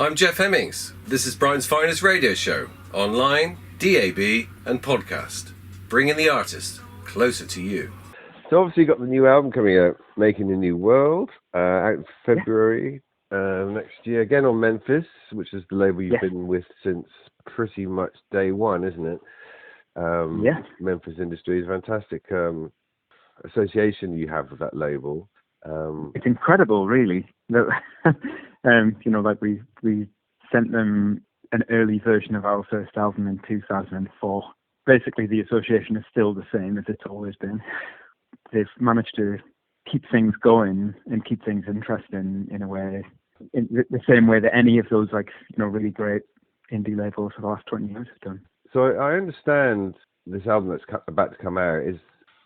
I'm Jeff Hemmings. This is Brian's Finest radio show, online, DAB and podcast, bringing the artist closer to you. So obviously you've got the new album coming out, Making a New World, out in February next year, again on Memphis, which is the label you've been with since pretty much day one, isn't it? Memphis Industries, fantastic association you have with that label. It's incredible, really. Like we sent them an early version of our first album in 2004. Basically, the association is still the same as it's always been. They've managed to keep things going and keep things interesting in a way, in the same way that any of those really great indie labels for the last 20 years have done. So I understand this album that's about to come out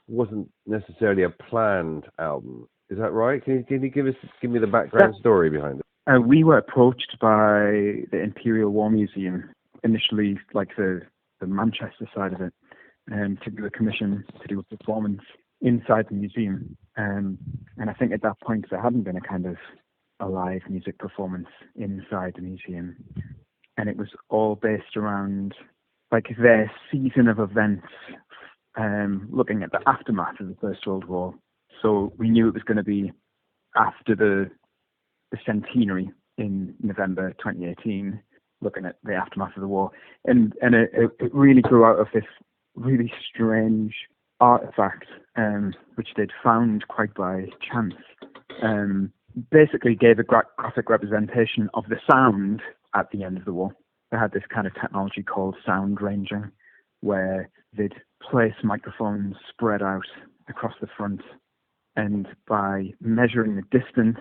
wasn't necessarily a planned album. Is that right? Can you give me the background story behind it? We were approached by the Imperial War Museum, initially the Manchester side of it, to do a commission to do a performance inside the museum. And I think at that point there hadn't been a kind of a live music performance inside the museum. And it was all based around their season of events, looking at the aftermath of the First World War. So we knew it was going to be after the centenary in November 2018, looking at the aftermath of the war. And it really grew out of this really strange artifact, which they'd found quite by chance. Basically gave a graphic representation of the sound at the end of the war. They had this kind of technology called sound ranging, where they'd place microphones spread out across the front, and by measuring the distance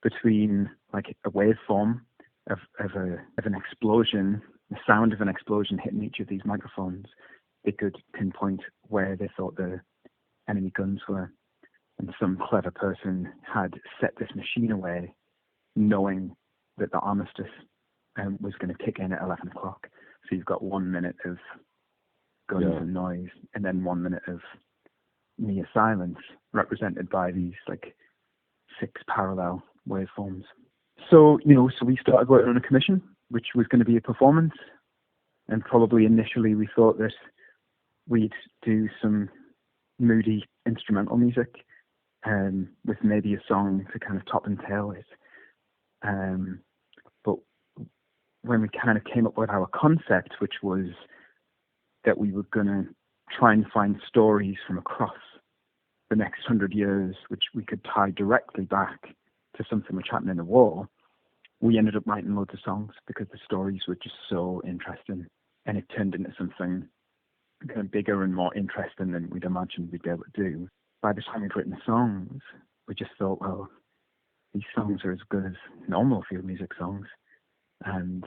between a waveform of an explosion, the sound of an explosion hitting each of these microphones, they could pinpoint where they thought the enemy guns were. And some clever person had set this machine away, knowing that the armistice was going to kick in at 11 o'clock. So you've got 1 minute of guns and noise, and then 1 minute of near silence, represented by these 6 parallel waveforms. So we started working on a commission, which was going to be a performance. And probably initially we thought that we'd do some moody instrumental music, with maybe a song to kind of top and tail it. But when we kind of came up with our concept, which was that we were going to try and find stories from across the next 100 years, which we could tie directly back to something which happened in the war, we ended up writing loads of songs because the stories were just so interesting, and it turned into something kind of bigger and more interesting than we'd imagined we'd be able to do. By the time we'd written the songs, we just thought, well, these songs are as good as normal field music songs, and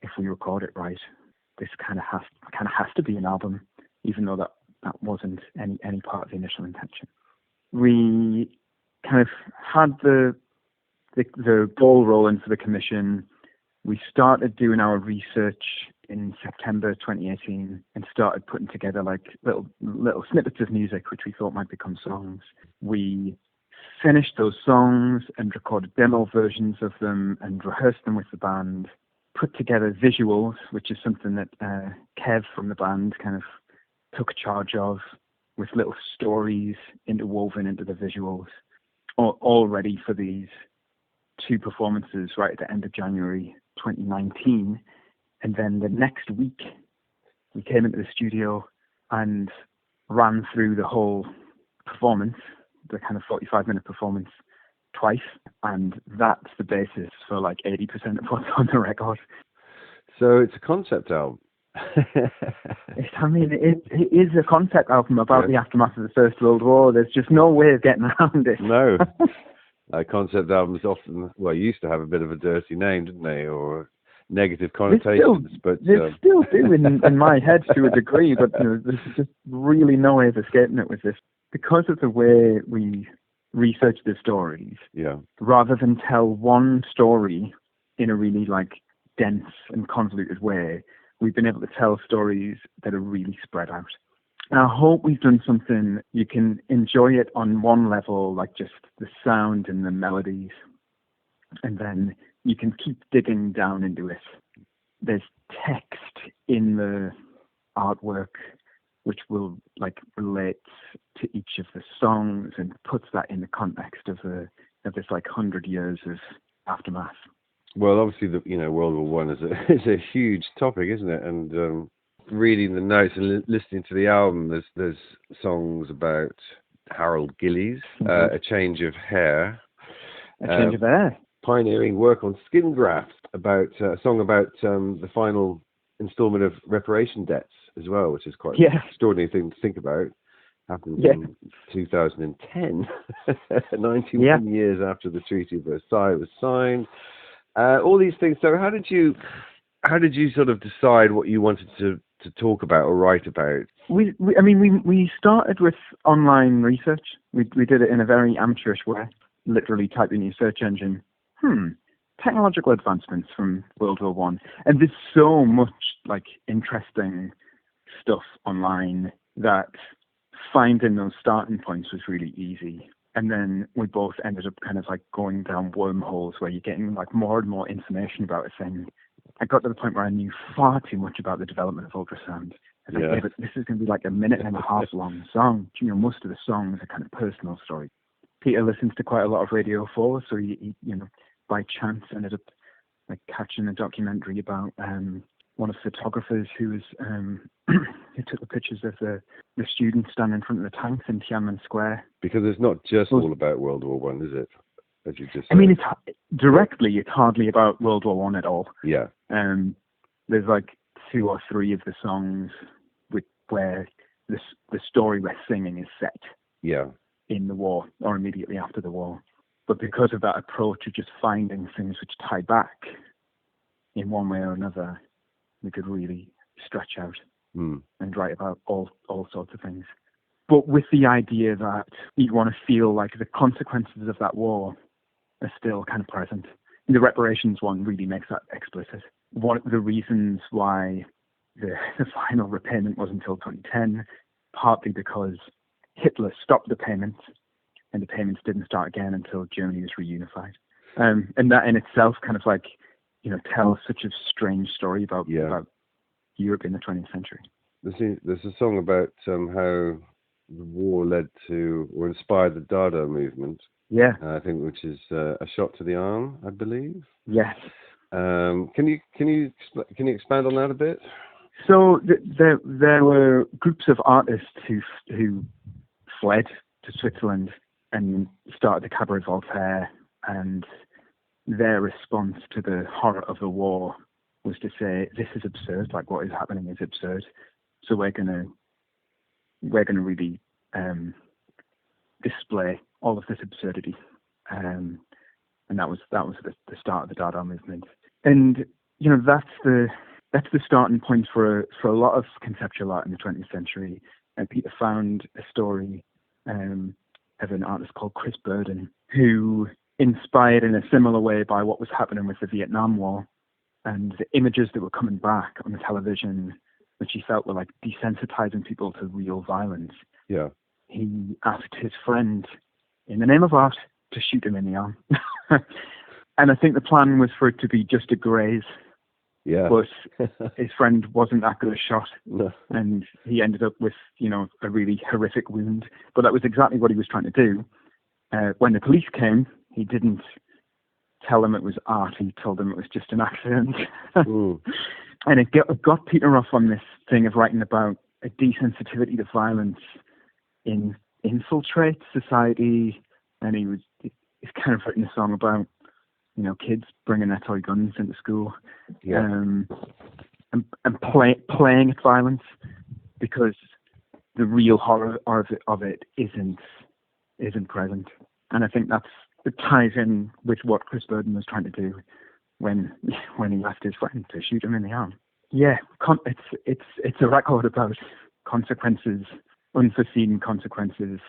if we record it right, this kind of has to be an album, even though that wasn't any part of the initial intention. We kind of had the ball rolling for the commission. We started doing our research in September 2018 and started putting together little snippets of music which we thought might become songs. We finished those songs and recorded demo versions of them and rehearsed them with the band, put together visuals, which is something that Kev from the band kind of took charge of, with little stories interwoven into the visuals, all ready for these 2 performances right at the end of January 2019. And then the next week, we came into the studio and ran through the whole performance, the kind of 45-minute performance, twice. And that's the basis for 80% of what's on the record. So it's a concept album. It is a concept album about the aftermath of the First World War. There's just no way of getting around it. No. Concept albums often, used to have a bit of a dirty name, didn't they? Or negative connotations. They still do in my head to a degree, but there's just really no way of escaping it with this. Because of the way we research the stories, rather than tell one story in a really dense and convoluted way, we've been able to tell stories that are really spread out. And I hope we've done something you can enjoy it on one level, just the sound and the melodies, and then you can keep digging down into it. There's text in the artwork which will like relate to each of the songs and puts that in the context of this like 100 years of aftermath. Well, obviously, World War One is a huge topic, isn't it? And reading the notes and listening to the album, there's songs about Harold Gillies, A Change of Hair, pioneering work on skin grafts, about a song about the final installment of reparation debts as well, which is quite an extraordinary thing to think about. Happened in 2010, 91 years after the Treaty of Versailles was signed. All these things. So how did you sort of decide what you wanted to talk about or write about? We started with online research. We did it in a very amateurish way, literally typing in your search engine, technological advancements from World War One. And there's so much like interesting stuff online that finding those starting points was really easy. And then we both ended up kind of like going down wormholes where you're getting like more and more information about a thing. I got to the point where I knew far too much about the development of ultrasound. I was like, but this is going to be like a minute and a half long song. Most of the songs are kind of personal stories. Peter listens to quite a lot of Radio 4, so he by chance ended up like catching a documentary about one of the photographers who was who took the pictures of the students standing in front of the tanks in Tiananmen Square. Because it's not just all about World War One, is it? As you just said. I mean, it's hardly about World War One at all. Yeah. There's like 2 or 3 of the songs where the story we're singing is set. Yeah. In the war or immediately after the war. But because of that approach of just finding things which tie back in one way or another, we could really stretch out and write about all sorts of things. But with the idea that you want to feel like the consequences of that war are still kind of present. The reparations one really makes that explicit. One of the reasons why the final repayment was until 2010, partly because Hitler stopped the payments, and the payments didn't start again until Germany was reunified. And that in itself kind of like, tells such a strange story about Europe in the 20th century. There's a song about how the war led to or inspired the Dada movement. Yeah. I think, which is A Shot to the Arm, I believe. Yes. Can you expand on that a bit? So there were groups of artists who fled to Switzerland and started the Cabaret Voltaire, and their response to the horror of the war was to say, this is absurd, like what is happening is absurd, so we're gonna really display all of this absurdity, and that was the start of the Dada movement. And that's the starting point for a lot of conceptual art in the 20th century. And Peter found a story of an artist called Chris Burden, who, inspired in a similar way by what was happening with the Vietnam War and the images that were coming back on the television, which he felt were like desensitizing people to real violence. Yeah. He asked his friend, in the name of art, to shoot him in the arm. And I think the plan was for it to be just a graze. Yeah. But his friend wasn't that good a shot. No. And he ended up with, a really horrific wound. But that was exactly what he was trying to do. When the police came, he didn't tell them it was art. He told them it was just an accident. And it got Peter off on this thing of writing about a desensitivity to violence infiltrates society. And he's kind of written a song about, kids bringing their toy guns into school, and playing at violence, because the real horror of it isn't present. And I think it ties in with what Chris Burden was trying to do when he asked his friend to shoot him in the arm. Yeah, it's a record about consequences, unforeseen consequences